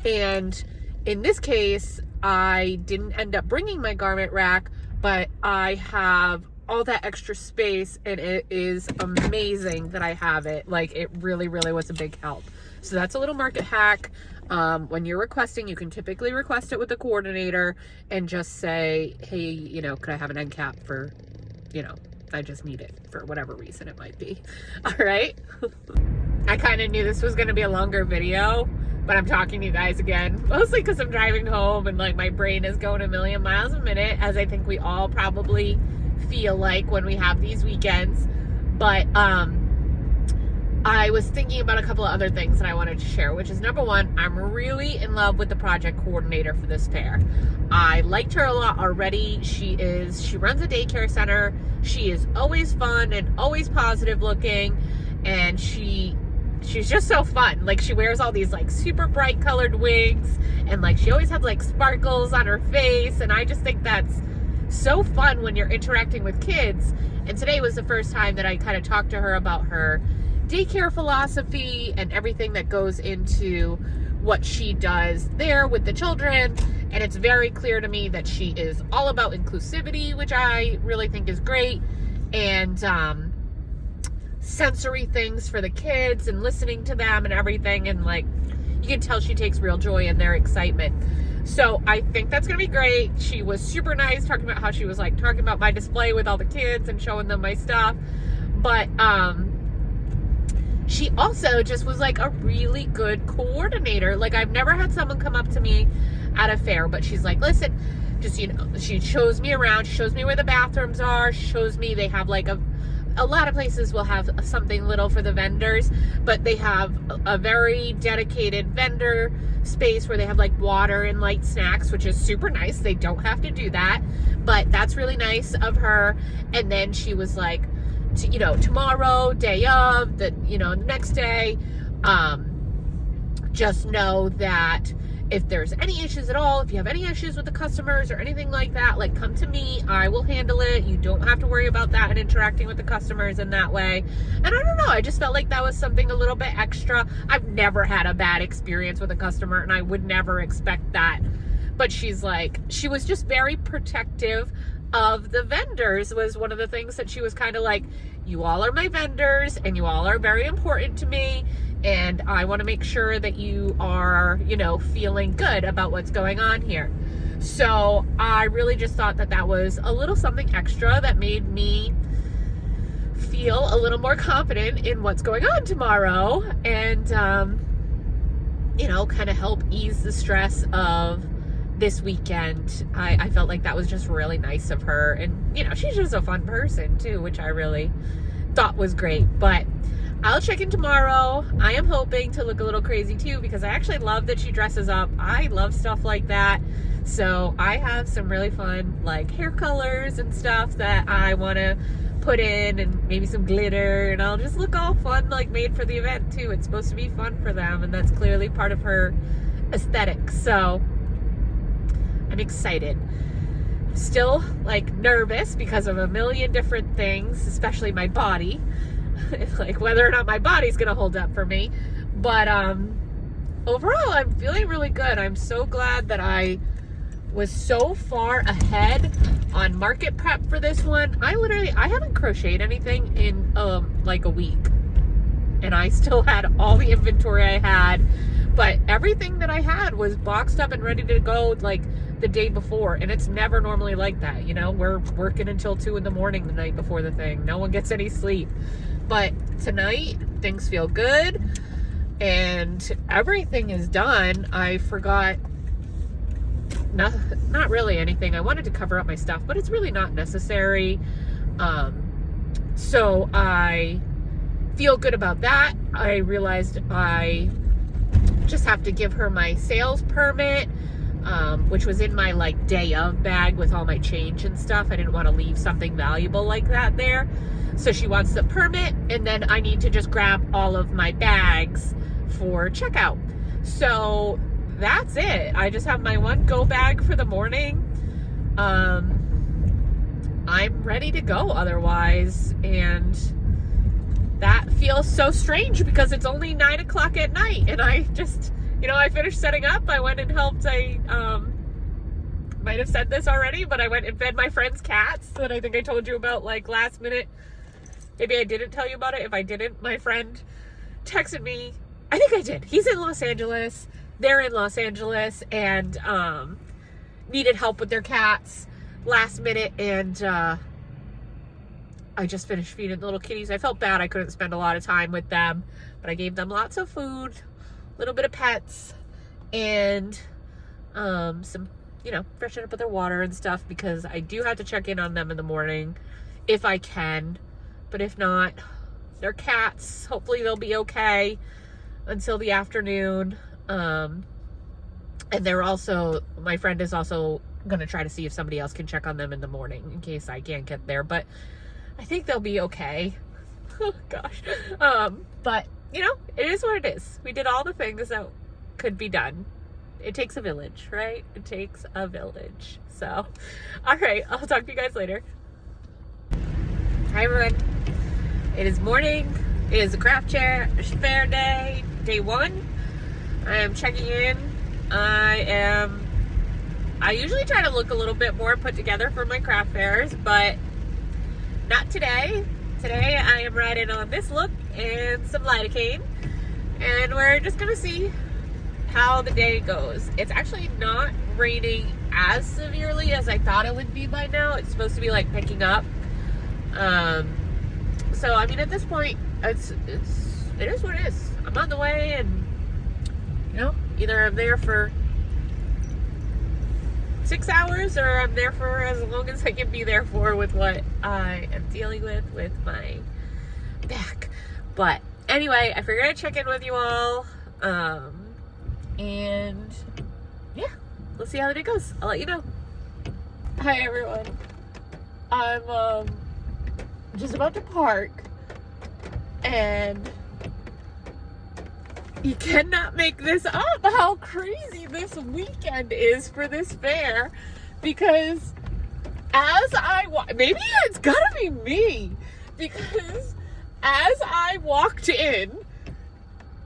And in this case, I didn't end up bringing my garment rack, but I have all that extra space, and it is amazing that I have it. Like, it really, really was a big help. So that's a little market hack. When you're requesting, you can typically request it with the coordinator and just say, hey, could I have an end cap for, I just need it for whatever reason it might be. All right. I kind of knew this was going to be a longer video, but I'm talking to you guys again, mostly because I'm driving home and like my brain is going a million miles a minute, as I think we all probably feel like when we have these weekends. But I was thinking about a couple of other things that I wanted to share, which is, number one, I'm really in love with the project coordinator for this fair. I liked her a lot already. She runs a daycare center. She is always fun and always positive looking, and she's just so fun. Like, she wears all these like super bright colored wigs, and like she always has like sparkles on her face, and I just think that's so fun when you're interacting with kids. And today was the first time that I kind of talked to her about her daycare philosophy and everything that goes into what she does there with the children. And it's very clear to me that she is all about inclusivity, which I really think is great. And sensory things for the kids and listening to them and everything. And like, you can tell she takes real joy in their excitement. So I think that's going to be great. She was super nice talking about how she was like talking about my display with all the kids and showing them my stuff. But she also just was like a really good coordinator. Like, I've never had someone come up to me at a fair, but she's like, listen, just, you know, she shows me around, she shows me where the bathrooms are, she shows me they have like a lot of places will have something little for the vendors, but they have a very dedicated vendor space where they have like water and light snacks, which is super nice. They don't have to do that, but that's really nice of her. And then she was like, you know, tomorrow, day of, the, you know, next day, just know that if there's any issues at all, if you have any issues with the customers or anything like that, like, come to me, I will handle it. You don't have to worry about that and interacting with the customers in that way. And I don't know, I just felt like that was something a little bit extra. I've never had a bad experience with a customer, and I would never expect that. But she's like, she was just very protective of the vendors, was one of the things that she was kind of like, you all are my vendors and you all are very important to me, and I want to make sure that you are, you know, feeling good about what's going on here. So I really just thought that that was a little something extra that made me feel a little more confident in what's going on tomorrow, and you know, kind of help ease the stress of this weekend. I felt like that was just really nice of her. And, you know, she's just a fun person too, which I really thought was great. But I'll check in tomorrow. I am hoping to look a little crazy too, because I actually love that she dresses up. I love stuff like that. So I have some really fun like hair colors and stuff that I want to put in, and maybe some glitter, and I'll just look all fun, like made for the event too. It's supposed to be fun for them, and that's clearly part of her aesthetic. So I'm excited. Still like nervous because of a million different things, especially my body, like whether or not my body's gonna hold up for me. But overall, I'm feeling really good. I'm so glad that I was so far ahead on market prep for this one. I haven't crocheted anything in like a week, and I still had all the inventory I had, but everything that I had was boxed up and ready to go like the day before, and it's never normally like that. You know, we're working until 2 a.m. the night before the thing. No one gets any sleep. But tonight things feel good and everything is done. I forgot not really anything. I wanted to cover up my stuff, but it's really not necessary. So I feel good about that. I realized I just have to give her my sales permit, which was in my like day of bag with all my change and stuff. I didn't want to leave something valuable like that there. So she wants the permit, and then I need to just grab all of my bags for checkout. So that's it. I just have my one go bag for the morning. I'm ready to go otherwise, and that feels so strange because it's only 9 o'clock at night, and I just, you know, I finished setting up. I went and helped. I might have said this already, but I went and fed my friend's cats that I think I told you about like last minute. Maybe I didn't tell you about it. If I didn't, my friend texted me. I think I did. He's in Los Angeles. They're in Los Angeles, and needed help with their cats last minute, and I just finished feeding the little kitties. I felt bad I couldn't spend a lot of time with them, but I gave them lots of food, a little bit of pets, and some, you know, freshen up with their water and stuff, because I do have to check in on them in the morning if I can. But if not, they're cats. Hopefully they'll be okay until the afternoon. And they're also, my friend is also going to try to see if somebody else can check on them in the morning in case I can't get there. But I think they'll be okay. Oh, gosh. But, you know, it is what it is. We did all the things that could be done. It takes a village, right? It takes a village. So, all right. I'll talk to you guys later. Hi, everyone. It is morning. It is a craft fair day, day 1. I am checking in. I usually try to look a little bit more put together for my craft fairs, but not today. Today I am riding on this look and some lidocaine, and we're just gonna see how the day goes. It's actually not raining as severely as I thought it would be by now. It's supposed to be like picking up. So I mean, at this point, it is what it is. I'm on the way, and you know, either I'm there for 6 hours or I'm there for as long as I can be there for with what I am dealing with my back. But anyway, I figured I'd check in with you all. And yeah, let's see how the day goes. I'll let you know. Hi everyone. I'm just about to park, and you cannot make this up how crazy this weekend is for this fair, because as maybe it's gotta be me, because as I walked in,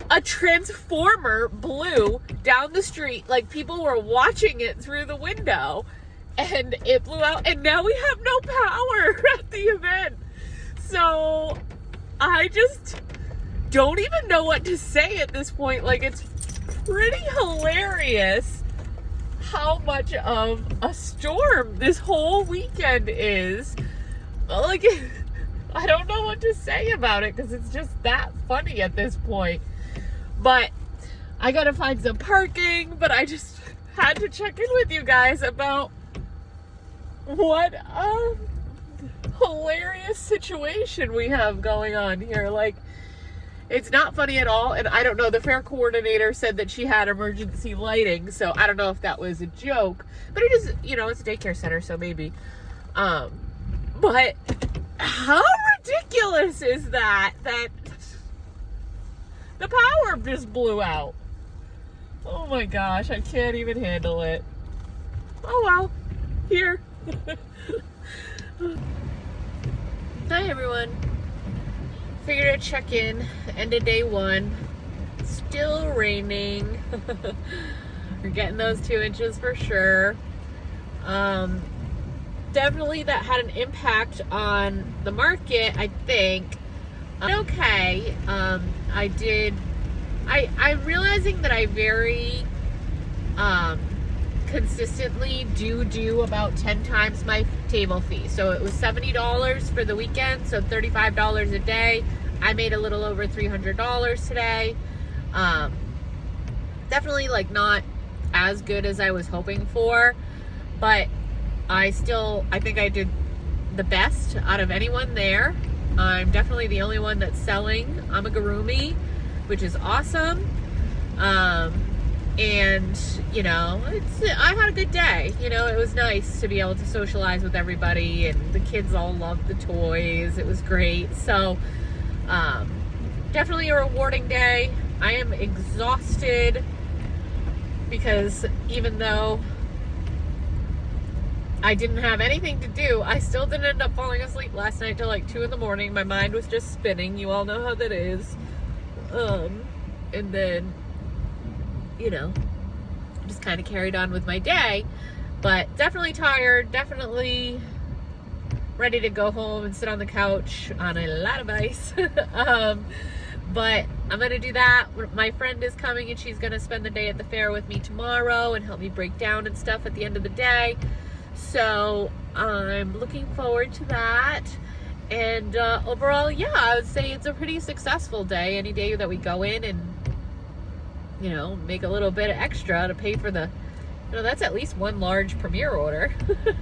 a transformer blew down the street, like people were watching it through the window, and it blew out, and now we have no power at the event. So I just don't even know what to say at this point. Like, it's pretty hilarious how much of a storm this whole weekend is. Like, I don't know what to say about it, because it's just that funny at this point. But I gotta find some parking, but I just had to check in with you guys about what a hilarious situation we have going on here. Like, it's not funny at all, and I don't know, the fair coordinator said that she had emergency lighting, so I don't know if that was a joke, but it is, you know, it's a daycare center, so maybe. But how ridiculous is that the power just blew out? Oh my gosh, I can't even handle it. Oh well, here. Hi everyone. Figured I'd check in, end of day one. Still raining. We're getting those 2 inches for sure. Definitely that had an impact on the market, I think. Okay. I'm realizing that I very consistently do about 10 times my table fee. So it was $70 for the weekend, so $35 a day. I made a little over $300 today. Definitely like not as good as I was hoping for, but I think I did the best out of anyone there. I'm definitely the only one that's selling amigurumi, which is awesome. And you know, I had a good day. You know, it was nice to be able to socialize with everybody, and the kids all loved the toys. It was great. So definitely a rewarding day. I am exhausted because even though I didn't have anything to do, I still didn't end up falling asleep last night till like 2 a.m. My mind was just spinning. You all know how that is. And then, you know, just kind of carried on with my day, but definitely tired, definitely ready to go home and sit on the couch on a lot of ice. But I'm gonna do that. My friend is coming, and she's gonna spend the day at the fair with me tomorrow and help me break down and stuff at the end of the day. So I'm looking forward to that. And overall, yeah, I would say it's a pretty successful day. Any day that we go in and, you know, make a little bit of extra to pay for the, you know, that's at least one large Premier order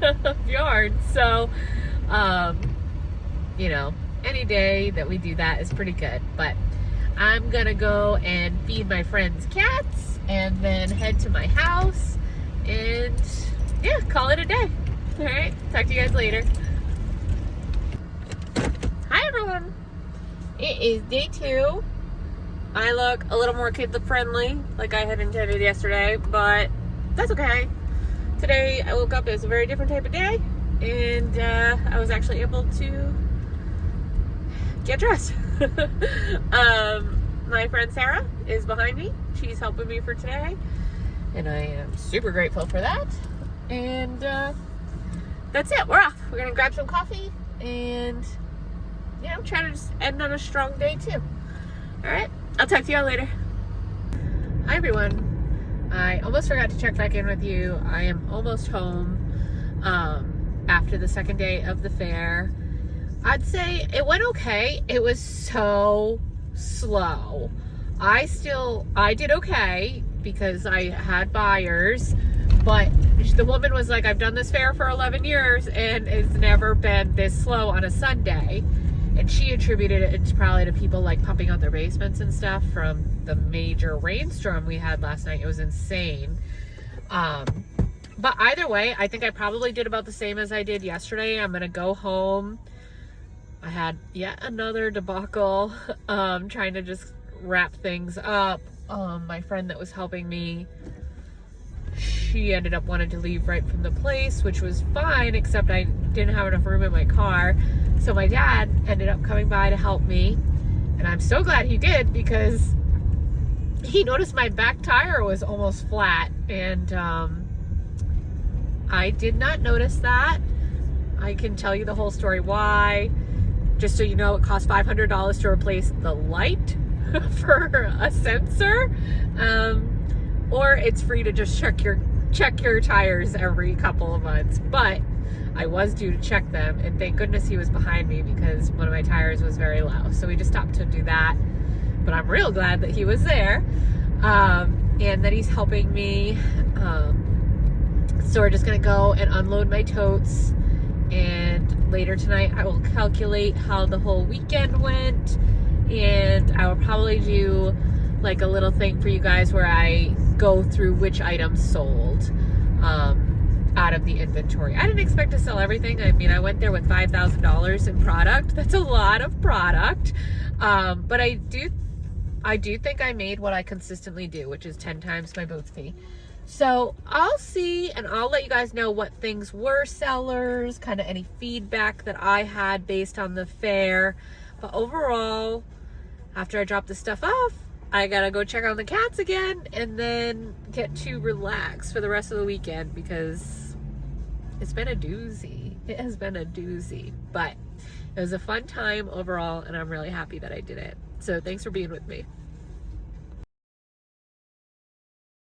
of yarn. So, you know, any day that we do that is pretty good. But I'm gonna go and feed my friend's cats and then head to my house and yeah, call it a day. All right, talk to you guys later. Hi everyone. It is day 2. I look a little more kid friendly like I had intended yesterday, but that's okay. Today I woke up, it was a very different type of day, and I was actually able to get dressed. my friend Sarah is behind me. She's helping me for today, and I am super grateful for that. And that's it. We're off. We're gonna grab some coffee and try to just end on a strong day too. All right, I'll talk to y'all later. Hi everyone. I almost forgot to check back in with you. I am almost home after the second day of the fair. I'd say it went okay. It was so slow. I did okay because I had buyers, but the woman was like, I've done this fair for 11 years and it's never been this slow on a Sunday. And she attributed it probably to people like pumping out their basements and stuff from the major rainstorm we had last night. It was insane. But either way, I think I probably did about the same as I did yesterday. I'm gonna go home. I had yet another debacle, trying to just wrap things up. My friend that was helping me, she ended up wanting to leave right from the place, which was fine, except I didn't have enough room in my car. So my dad ended up coming by to help me, and I'm so glad he did because he noticed my back tire was almost flat, and I did not notice that. I can tell you the whole story why. Just so you know, it cost $500 to replace the light for a sensor, or it's free to just check your tires every couple of months. But I was due to check them, and thank goodness he was behind me because one of my tires was very low. So we just stopped to do that. But I'm real glad that he was there, and that he's helping me. So we're just gonna go and unload my totes, and later tonight I will calculate how the whole weekend went, and I will probably do like a little thing for you guys where I go through which items sold out of the inventory. I didn't expect to sell everything. I mean, I went there with $5,000 in product. That's a lot of product. But I do think I made what I consistently do, which is 10 times my booth fee. So I'll see, and I'll let you guys know what things were sellers, kind of any feedback that I had based on the fair. But overall, after I drop this stuff off, I gotta go check on the cats again and then get to relax for the rest of the weekend because it's been a doozy. It has been a doozy, but it was a fun time overall, and I'm really happy that I did it. So thanks for being with me.